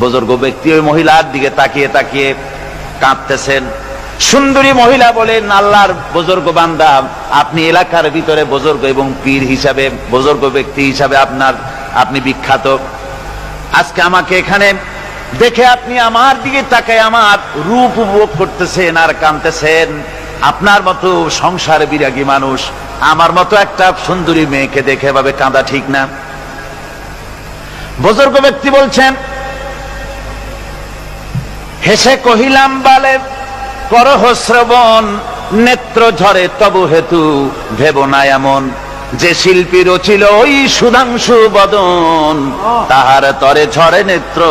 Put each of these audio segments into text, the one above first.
বুজুর্গ ব্যক্তি ওই মহিলার দিকে তাকিয়ে তাকিয়ে কাঁদতেছেন। সুন্দরী মহিলা বলেন, আল্লাহর বুজুর্গ বান্দা, আপনি এলাকার ভিতরে বুজুর্গ এবং পীর হিসাবে, বুজুর্গ ব্যক্তি হিসাবে আপনি বিখ্যাত। আজকে আমাকে এখানে দেখে আপনি আমার দিকে তাকায় আমার রূপ উপভোগ করতেছেন আর কাঁদতেছেন। আপনার মতো সংসার বিরাগী মানুষ আমার মতো একটা সুন্দরী মেয়েকে দেখে এভাবে কাঁদা ঠিক না। বুজুর্গ ব্যক্তি বলছেন, হেসে কহিলাম, বালে করহ শ্রবণ, নেত্র ঝরে তবু হেতু ভেব না এমন, যে শিল্পী রচিল ওই সুধাংশু বদন, তাহার তরে ঝরে নেত্র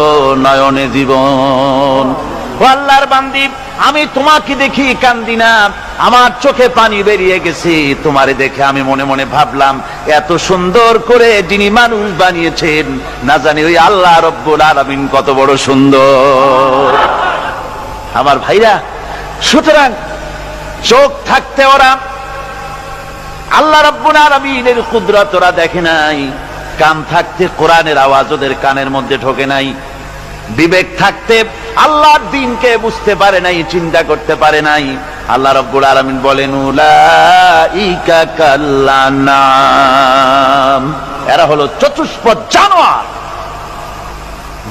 নয়নে জীবন। ও আল্লাহর বান্দি, আমি তোমাকে দেখি কান্দি না, আমার চোখে পানি বেরিয়ে গেছে। তোমারে দেখে আমি মনে মনে ভাবলাম, এত সুন্দর করে যিনি মানুষ বানিয়েছেন, না জানি ওই আল্লাহ রব্বুল আলামিন কত বড় সুন্দর। আমার ভাইরা, সুতরাং চোখ থাকতে ওরা আল্লাহ রাব্বুল আলামিনের কুদরত ওরা দেখে নাই, কান থাকতে কোরআনের আওয়াজ ওদের কানের মধ্যে ঢোকে নাই, বিবেক থাকতে আল্লাহর দ্বীনকে বুঝতে পারে নাই, চিন্তা করতে পারে নাই। আল্লাহ রাব্বুল আলামিন বলেন, উলাইকা কাল্লানাম, এরা হলো চতুষ্পদ জানোয়ার,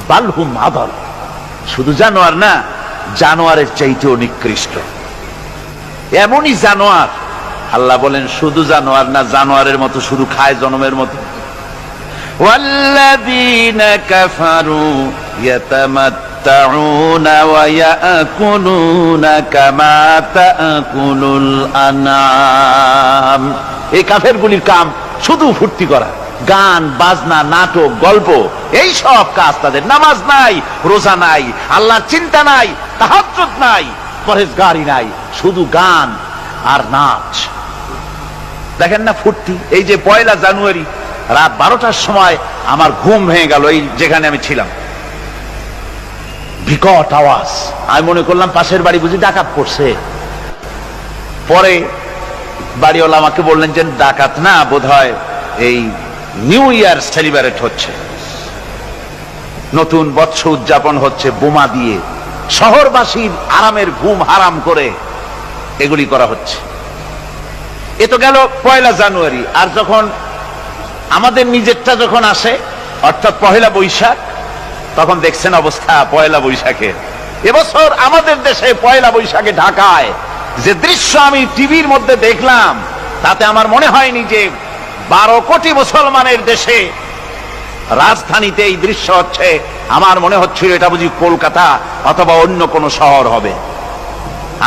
বালহুম আদল, শুধু জানোয়ার না, জানোয়ারের চাইতেও নিকৃষ্ট। এমনই জানোয়ার, আল্লাহ বলেন শুধু জানোয়ার না, জানোয়ারের মতো শুধু খায় জনমের মতো। ওয়াল্লাযীনা কাফারু ইয়াতামাত্তাউনা ওয়া ইয়াকুলুনা কামা তাকুলুল আনআম। এই কাফেরগুলির কাম শুধু ফুর্তি করা, গান বাজনা, নাটক, গল্প, এই সব কাজ তাদের। নামাজ নাই, রোজা নাই, আল্লাহর চিন্তা নাই, তাহাজ্জুদ নাই, পরহেজগারি নাই, শুধু গান আর নাচ। দেখেন না ফুর্তি। এই যে 1 জানুয়ারি রাত 12টার সময় আমার ঘুম ভেঙে গেল, এই যেখানে আমি ছিলাম, বিকট আওয়াজ। আমি মনে করলাম পাশের বাড়ি বুঝি ডাকাত পড়ছে। পরে বাড়িওয়ালা আমাকে বললেন যে ডাকাত না, বোধহয় এই নিউ ইয়ার সেলিব্রেট হচ্ছে, নতুন বৎসর উদযাপন হচ্ছে, বোমা দিয়ে শহরবাসীর আরামের ঘুম হারাম করে এগুলি করা হচ্ছে। এ তো গেল 1 জানুয়ারি। আর যখন আমাদের নিজেরটা যখন আসে, অর্থাৎ 1 বৈশাখ, তখন দেখছেন অবস্থা 1 বৈশাখে। এবছর আমাদের দেশে 1 বৈশাখে ঢাকায় যে দৃশ্য আমি টিভির মধ্যে দেখলাম, তাতে আমার মনে হয়নি যে 12 কোটি মুসলমানের দেশে রাজধানীতে এই দৃশ্য হচ্ছে। আমার মনে হচ্ছিল এটা বুঝি কলকাতা অথবা অন্য কোন শহর হবে।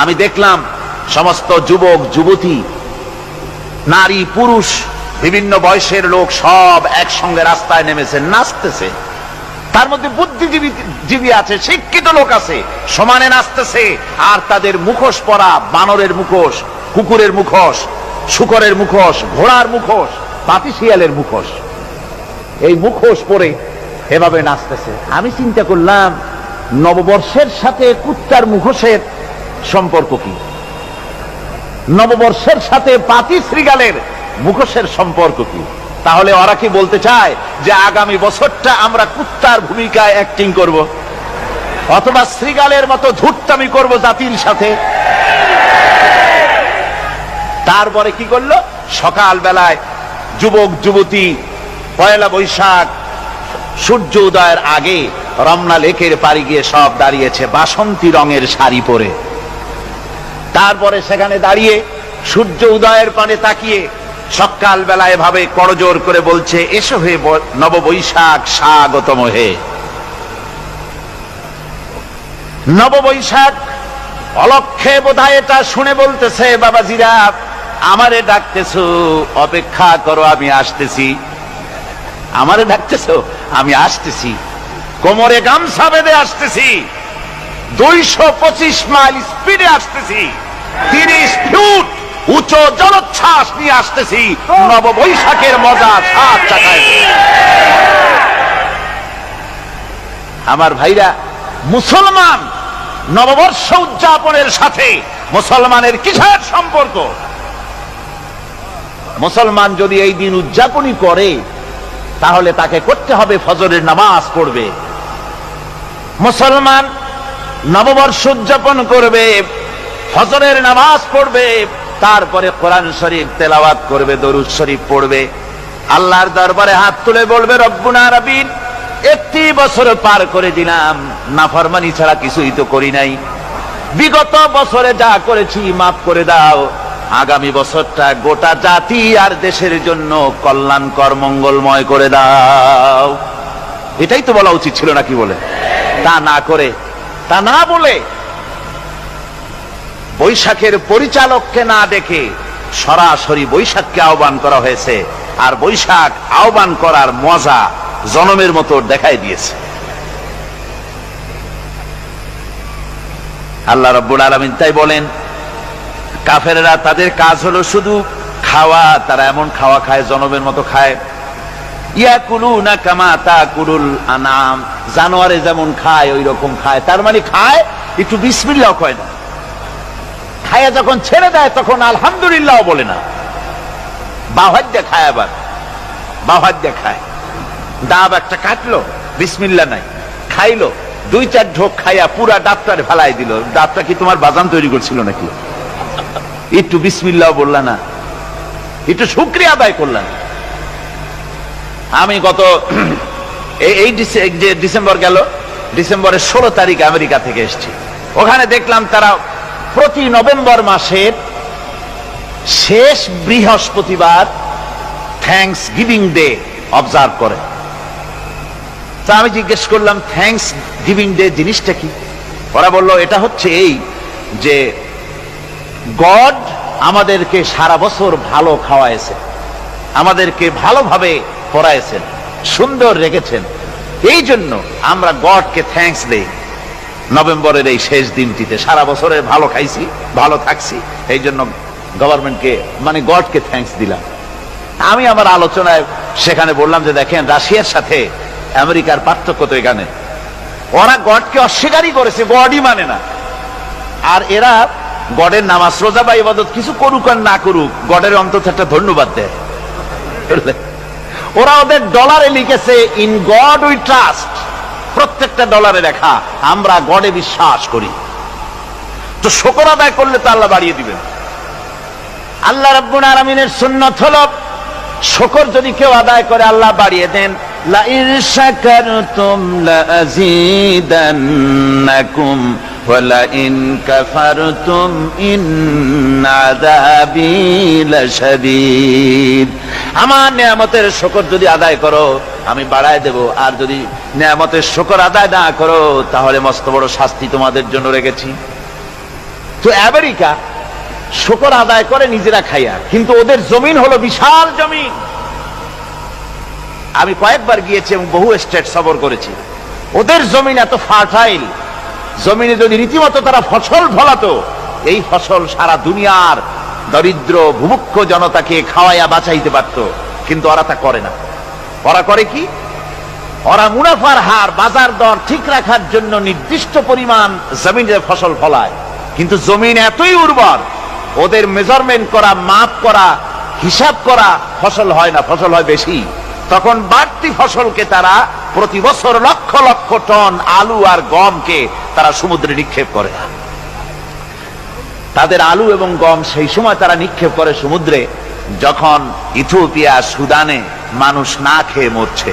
আমি দেখলাম সমস্ত যুবক যুবতী, নারী পুরুষ, বিভিন্ন বয়সের লোক সব একসঙ্গে রাস্তায় নেমেছে, নাচতেছে। তার মধ্যে বুদ্ধিজীবী আছে, শিক্ষিত লোক আছে, সমানে নাচতেছে। আর তাদের মুখোশ পরা, বানরের মুখোশ, কুকুরের মুখোশ, শূকরের মুখোশ, ঘোড়ার মুখোশ, পাতিশিয়ালের মুখোশ, এই মুখোশ পরে এভাবে নাচতেছে। আমি চিন্তা করলাম, নববর্ষের সাথে কুত্তার মুখোশের সম্পর্ক কি? নববর্ষের সাথে পাতি শ্রীগালের মুখোশের সম্পর্ক কি? তাহলে ওরা কি বলতে চায় যে আগামী বছরটা আমরা কুত্তার ভূমিকায় অ্যাক্টিং করব, অথবা শ্রীগালের মতো ধূর্তামি করব জাতির সাথে? তারপরে কি করলো? সকাল বেলায় যুবক যুবতী 1 বৈশাখ সূর্য উদয়ের আগে রমনা লেকের পাড়ি গিয়ে সব দাঁড়িয়েছে বাসন্তী রঙের শাড়ি পরে। তারপরে সেখানে দাঁড়িয়ে সূর্য উদয়ের পানে তাকিয়ে সকাল বেলায় ভাবে করজোর করে বলছে, এসো হে নববৈশাখ স্বাগতম হে। নববৈশাখ অলক্ষে বোধহয় এটা শুনে বলতেছে, বাবাজিরা আমারে ডাকতেছো, অপেক্ষা করো, আমি আসতেছি। আমারে ডাকতেছো, আমি আসতেছি, কোমরে গামছা বেঁধে আসতেছি, 225 মাইল স্পিডে আসতেছি, 30 ফুট উঁচু জলোচ্ছ্বাস নিয়ে আসতেছি, নববৈশাখের মজা 7 চাকায়। আমার ভাইরা, মুসলমান নববর্ষ উদযাপনের সাথে মুসলমানের কিসের সম্পর্ক? মুসলমান যদি এই দিন উদযাপনই করে, তাহলে তাকে করতে হবে ফজরের নামাজ পড়বে, মুসলমান নববর্ষ উদযাপন করবে, ফজরের নামাজ পড়বে, তারপরে কোরআন শরীফ তেলাওয়াত করবে, দরুদ শরীফ পড়বে, আল্লাহর দরবারে হাত তুলে বলবে রব্বুনা রাব্বিন, একটি বছর পার করে দিলাম, নাফরমানি ছাড়া কিছুই তো করি নাই, বিগত বছরে যা করেছি মাফ করে দাও, আগামী বছরটা গোটা জাতি আর দেশের জন্য কল্যাণকর মঙ্গলময় করে দাও। এটাই তো বলা উচিত ছিল নাকি বলে, তা না করে, তা না বলে বৈশাখের পরিচালককে না ডেকে সরাসরি বৈশাখকে আহ্বান করা হয়েছে, আর বৈশাখ আহ্বান করার মজা জনমের মতো দেখাই দিয়েছে। আল্লাহ রাব্বুল আলামিন তাই বলেন, কাফেররা তাদের কাজ হলো শুধু খাওয়া, তারা এমন খাওয়া খায় জনমের মতো খায়, ইয়াকুলুনা কামা তাকুলুল আনাম, জানোয়ারে যেমন খায় ওই রকম খায়, তার মানে খায় একটু বিসমিল্লাহ কয় না, খায়া যখন ছেড়ে দেয় তখন আলহামদুলিল্লাহ বলে না, বাহাদ্দা খায়, আবার বাহাদ্দা খায়, ডাব একটা কাটলো বিসমিল্লাহ নাই, খাইলো, দুই চার ঢোক খাইয়া পুরা ডাবটারে ফেলাই দিল, ডাবটা কি তোমার বাজান তৈরি করছিল নাকি? একটু বিসমিল্লাহ বললা না, একটু শুকরিয়া আদায় করলাম। আমি গত এই যে ডিসেম্বর গেল, ডিসেম্বরের 16 তারিখ আমেরিকা থেকে এসেছি, ওখানে দেখলাম তারা প্রতি নভেম্বর মাসের শেষ বৃহস্পতিবার থ্যাঙ্কস গিভিং ডে অবজার্ভ করে। তা আমি জিজ্ঞেস করলাম থ্যাঙ্কস গিভিং ডে জিনিসটা কি? ওরা বলল এটা হচ্ছে এই যে গড আমাদেরকে সারা বছর ভালো খাওয়াইছে, আমাদেরকে ভালোভাবে পড়াইছেন, সুন্দর রেখেছেন, এই জন্য আমরা গডকে থ্যাঙ্কস দেই নভেম্বরের এই শেষ দিনটিতে, সারা বছরে ভালো খাইছি, ভালো থাকছি, এই জন্য গভর্নমেন্টকে মানে গডকে থ্যাঙ্কস দিলাম। আমি আমার আলোচনায় সেখানে বললাম যে দেখেন রাশিয়ার সাথে আমেরিকার পার্থক্য তো এখানে, ওরা গডকে অস্বীকারই করেছে, গডই মানে না, আর এরা গডের নামাজ রোজা বা ইবাদত কিছু করুক আর না করুক গডের অন্তত একটা ধন্যবাদ দেয়। ওরা ওদের ডলারে লিখেছে ইন গড উই ট্রাস্ট, প্রত্যেকটা ডলারে লেখা আমরা গডে বিশ্বাস করি। তো শুকর আদায় করলে তো আল্লাহ বাড়িয়ে দিবেন। আল্লাহ রাব্বুল আলামিনের সুন্নাত হলো শুকর যদি কেউ আদায় করে আল্লাহ বাড়িয়ে দেন, লা ইন শাকারতুম লা আযীদান্নাকুম ওয়া লা ইন কাফারতুম ইন্না আযাবী লাশাদীদ। আমার নিয়ামতের শুকর যদি আদায় করো আমি বাড়ায় দেব, আর যদি নিয়ামতের শুকর আদায় না করো তাহলে মস্ত বড় শাস্তি তোমাদের জন্য রেখেছি। তো আমেরিকা শুকর আদায় করে নিজেরা খাইয়া, কিন্তু ওদের জমিন হলো বিশাল জমিন। আমি কয়েকবার গিয়েছি এবং বহু স্টেট সফর করেছি। ওদের জমিন এত ফার্টাইল, জমিনে যদি রীতিমতো তারা ফসল ফলাতো, এই ফসল সারা দুনিয়ার দরিদ্র ভূমুক্ষ জনতাকে খাওয়াইয়া বাঁচাইতে পারত, কিন্তু ওরা তা করে না। ওরা করে কি? ওরা মুনাফার হার, বাজার দর ঠিক রাখার জন্য নির্দিষ্ট পরিমাণ জমিনে ফসল ফলায়, কিন্তু জমিন এতই উর্বর ওদের মেজারমেন্ট করা, মাপ করা, হিসাব করা ফসল হয় না, ফসল হয় বেশি। তখন বাড়তি ফসলকে তারা প্রতি বছর লক্ষ লক্ষ টন আলু আর গমকে তারা সমুদ্রে নিক্ষেপ করে। তাদের আলু এবং গম সেই সময় তারা নিক্ষেপ করে সমুদ্রে যখন ইথিওপিয়া, সুদানে মানুষ না খেয়ে মরছে,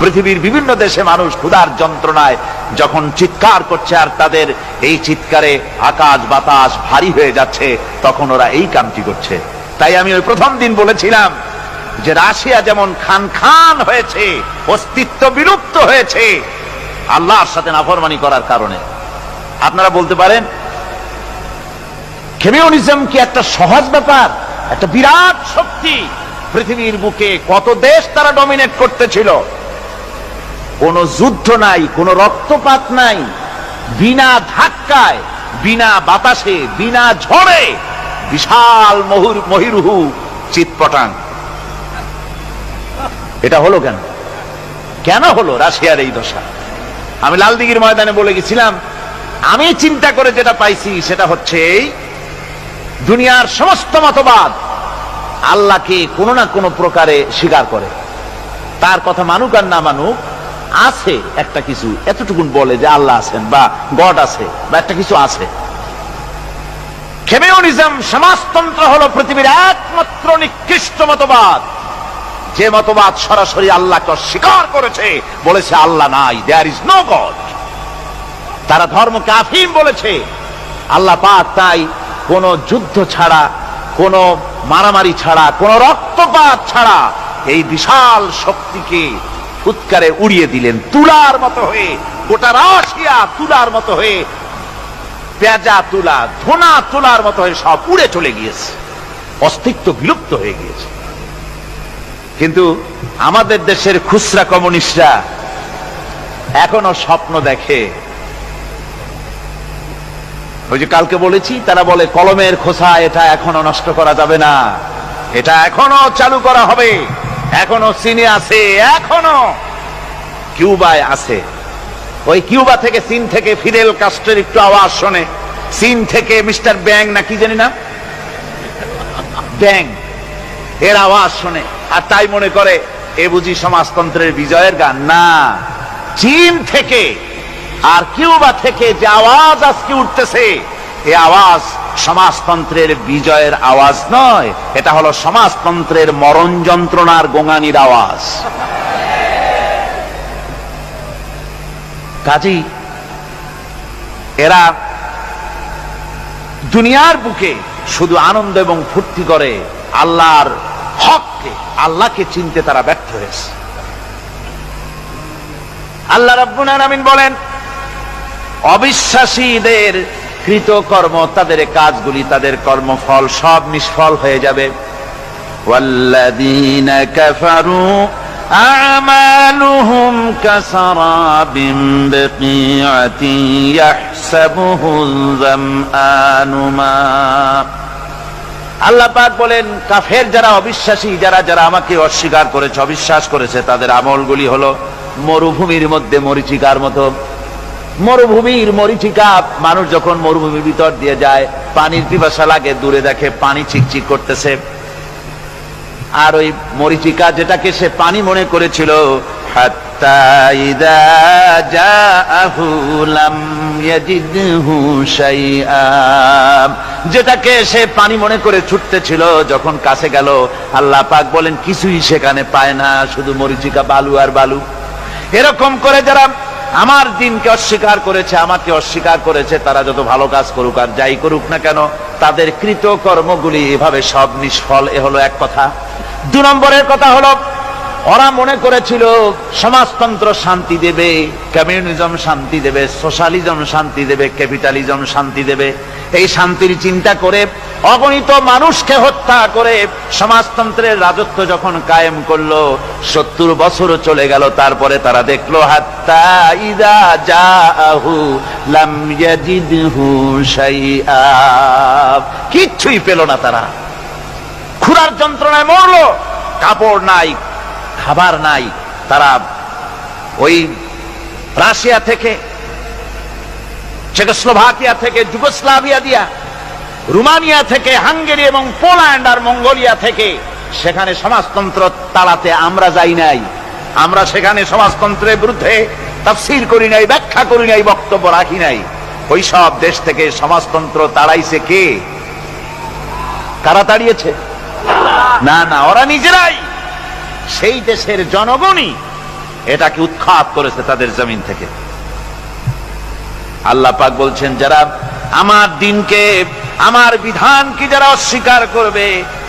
পৃথিবীর বিভিন্ন দেশে মানুষ ক্ষুধার যন্ত্রণায় যখন চিৎকার করছে আর তাদের এই চিৎকারে আকাশ বাতাস ভারী হয়ে যাচ্ছে, তখন ওরা এই কামটি করছে। তাই আমি ওই প্রথম দিন বলেছিলাম যে রাশিয়া যেমন খান খান হয়েছে, অস্তিত্ব বিলুপ্ত হয়েছে আল্লাহর সাথে নাফরমানি করার কারণে। আপনারা বলতে পারেন কমিউনিজম কি একটা সহজ ব্যাপার? একটা বিরাট শক্তি, পৃথিবীর বুকে কত দেশ তারা ডমিনেট করতেছিল, কোন যুদ্ধ নাই, কোন রক্তপাত নাই, বিনা ধাক্কায়, বিনা বাতাসে, বিনা ঝড়ে বিশাল মহিরুহু চিৎপটাং। এটা হলো কেন? কেন হলো রাশিয়ার এই দশা? আমি লালদিঘির ময়দানে বলে গেছিলাম, আমি চিন্তা করে যেটা পাইছি সেটা হচ্ছে এই, দুনিয়ার সমস্ত মতবাদ আল্লাহকে কোনো না কোনো প্রকারে স্বীকার করে। তার কথা মানুক আর না মানুক, আছে একটা কিছু, এতটুকুন বলে যে আল্লাহ আছেন বা গড আছে বা একটা কিছু আছে। কমিউনিজম, সমাজতন্ত্র হলো পৃথিবীর একমাত্র নিকৃষ্ট মতবাদ, যে মতবাদ সরাসরি আল্লাহকে অস্বীকার করেছে, বলেছে আল্লাহ নাই, দেয়ার ইজ নো গড। তারা ধর্মকে আফিম বলেছে। আল্লাহ পাক তাই কোন যুদ্ধ ছাড়া, কোন মারামারি ছাড়া, কোন রক্তপাত ছাড়া এই বিশাল শক্তিকে ফুৎকারে উড়িয়ে দিলেন, তুলার মতো হয়ে, গোটা রাশিয়া তুলার মতো হয়ে, পেঁজা তুলা, ধোনা তুলার মতো হয়ে সব উড়ে চলে গিয়েছে, অস্তিত্ব বিলুপ্ত হয়ে গিয়েছে। কিন্তু আমাদের দেশের খুচরা কমিউনিস্টরা এখনো স্বপ্ন দেখে। ওই যে কালকে বলেছি, তারা বলে কলমের খোসা এটা এখনো নষ্ট করা যাবে না, এটা এখনো চালু করা হবে, এখনো চীনে আছে, এখনো কিউবায় আছে। ওই কিউবা থেকে, চীন থেকে ফিদেল কাস্ট্রোর একটু আওয়াজ শোনে, চীন থেকে মিস্টার ব্যাং না কি জানি না, ব্যাং, এর আওয়াজ শোনে, আর তাই মনে করে এ বুঝি সমাজতন্ত্রের বিজয়ের গান। না, চীন থেকে আর কিউবা থেকে যে আওয়াজ আজকে উঠতেছে, এই আওয়াজ সমাজতন্ত্রের বিজয়ের আওয়াজ নয়, এটা হলো সমাজতন্ত্রের মরণ যন্ত্রণার গোঙানির আওয়াজ। কাজী এরা দুনিয়ার বুকে শুধু আনন্দ এবং ফুর্তি করে, আল্লাহর হককে, আল্লাহকে চিনতে তারা ব্যর্থ হয়েছে। আল্লাহ রাব্বুল আলামিন বলেন, অবিশ্বাসীদের কৃতকর্ম, তাদের কাজগুলি, তাদের কর্মফল সব নিষ্ফল হয়ে যাবে। ওয়াল্লাযীনা কাফারু আ'মালুহুম কাসারাবিন বিকিআতিন ইয়াহসাবুহুল যামআনু মা। আল্লাহ পাক বলেন, কাফের যারা, অবিশ্বাসী যারা, যারা আমাকে অস্বীকার করেছে, অবিশ্বাস করেছে, তাদের আমলগুলি হলো মরুভূমির মধ্যে মরীচিকার মতো। মরুভূমির মরীচিকা, মানুষ যখন মরুভূমির ভিতর দিয়ে যায়, পানির পিপাসা লাগে, দূরে দেখে পানি চিকচিক করতেছে, আর ওই মরীচিকা যেটাকে সে পানি মনে করেছিল, হাত্তা ইযা জাআহু লাম ইয়াজিদহু শাইআ, যেটাকে সে পানি মনে করে ছুটতেছিল, যখন কাছে গেল, আল্লাহ পাক বলেন কিছুই সেখানে পায় না, শুধু মরীচিকা, বালু আর বালু। এরকম করে যারা আমার দিনকে অস্বীকার করেছে, আমাকে অস্বীকার করেছে, তারা যত ভালো কাজ করুক আর যাই করুক না কেন, তাদের কৃত কর্মগুলি এভাবে সব নিষ্ফল। এ হলো এক কথা। 2 নম্বরের কথা হলো, ওরা মনে করেছিল সমাজতন্ত্র শান্তি দেবে, কমিউনিজম শান্তি দেবে, সোশ্যালিজম শান্তি দেবে, ক্যাপিটালিজম শান্তি দেবে। এই শান্তির চিন্তা করে অগণিত মানুষকে হত্যা করে সমাজতন্ত্রের রাজত্ব যখন কায়েম করলো, 70 বছর চলে গেল, তারপরে তারা দেখলো হাত্তা ইযা জাআহু লাম ইয়াজিদহু শাইআ, কিচ্ছুই পেল না। তারা ক্ষুধার যন্ত্রণায় মরলো, কাপড় নাই, খাবার নাই। তারা ওই রাশিয়া থেকে, চেকোস্লোভাকিয়া থেকে, যুগোস্লাভিয়া দিয়া, রোমানিয়া থেকে, হাঙ্গেরি এবং পোল্যান্ড আর মঙ্গোলিয়া থেকে, সেখানে সমাজতন্ত্র তাড়াতে আমরা যাই নাই। আমরা সেখানে সমাজতন্ত্রের বিরুদ্ধে তাফসীর করি নাই, ব্যাখ্যা করি নাই, বক্তব্য রাখি নাই। ওই সব দেশ থেকে সমাজতন্ত্র তাড়াইছে কে? কারা তাড়িয়েছে? না না, ওরা নিজেরাই, সেই দেশের জনগণই এটাকে উৎখাত করেছে তাদের জমিন থেকে। আল্লাহ পাক বলছেন, যারা আমার দিনকে, আমার বিধানকে যারা অস্বীকার করবে,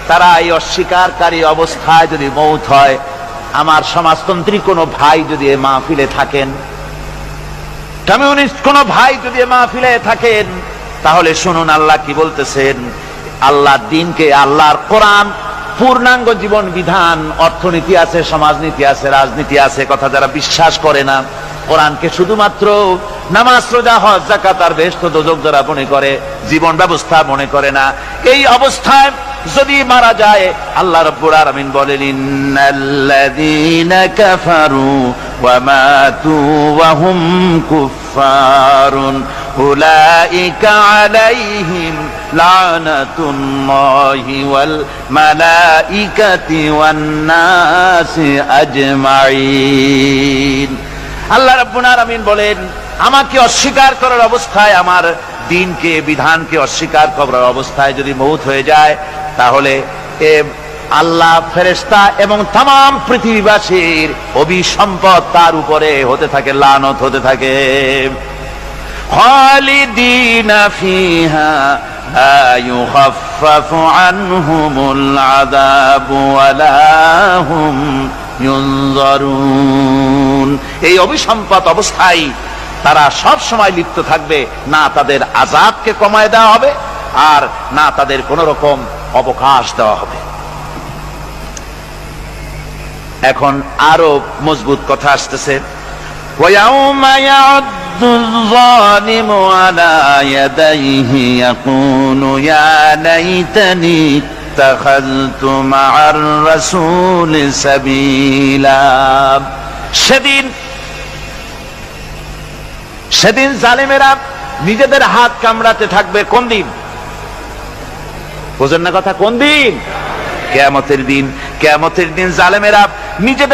তারা এই অস্বীকারী অবস্থায় যদি মৌত হয়, আমার সমাজতন্ত্রী কোনো ভাই যদি এ মাহফিলে থাকেন, কমিউনিস্ট কোনো ভাই যদি এ মাহফিলে থাকেন, তাহলে শুনুন আল্লাহ কি বলতেছেন। আল্লাহর দিনকে, আল্লাহর কোরআন, পূর্ণাঙ্গ জীবন বিধান, অর্থনীতি আছে, সমাজনীতি আছে, রাজনীতি আছে, কথা যারা বিশ্বাস করে না, কোরআনকে শুধুমাত্র নামাজ, রোজা, হজ, যাকাত আর বেহেশত দোজখ যারা মনে করে, জীবন ব্যবস্থা মনে করে না, এই অবস্থায় যদি মারা যায়, আল্লাহ রাব্বুল আলামিন বলেন, ইন্নাল্লাযীনা কাফারু ওয়া মাতু ওয়া হুম কুফফারুন উলাইকা আলাইহিম লানাতুল্লাহি ওয়াল মালাইকাতি ওয়ান নাসি আজমাইন। আল্লাহ রাব্বুল আলামিন বলেন, আমাকে অস্বীকার করার অবস্থায়, আমার দ্বীনকে, বিধানকে অস্বীকার করার অবস্থায় যদি মউত হয়ে যায়, তাহলে আল্লাহ, ফেরেশতা এবং তামাম পৃথিবীবাসীর অভিসম্পদ তার উপরে হতে থাকে, লানত হতে থাকে। খালিদিনা ফিহা লা ইউখাফফাফু আনহুমুল আযাবু ওয়া লা হুম ইউনজারুন। এই অভিসম্পদ অবস্থায় তারা সব সময় লিপ্ত থাকবে, না তাদের আযাবকে কমায় দেওয়া হবে আর না তাদের কোন রকম অবকাশ দেওয়া হবে। এখন আরো মজবুত কথা আসতেছে, ওয়ায়াউমা ইয়াউদ্দুল যালিমু আলা ইয়াদাইহি ইয়াকুলু ইয়া লাইতানি ইত্তাখাযতু মা'আর রাসূলি সাবিলা। সেদিন জালেমেরা নিজেদের হাত কামড়াতে থাকবে। কোন দিন? বোঝেন না কথা? কোন দিন? কিয়ামতের দিন। কিয়ামতের দিন জালেমেরা নিজেদের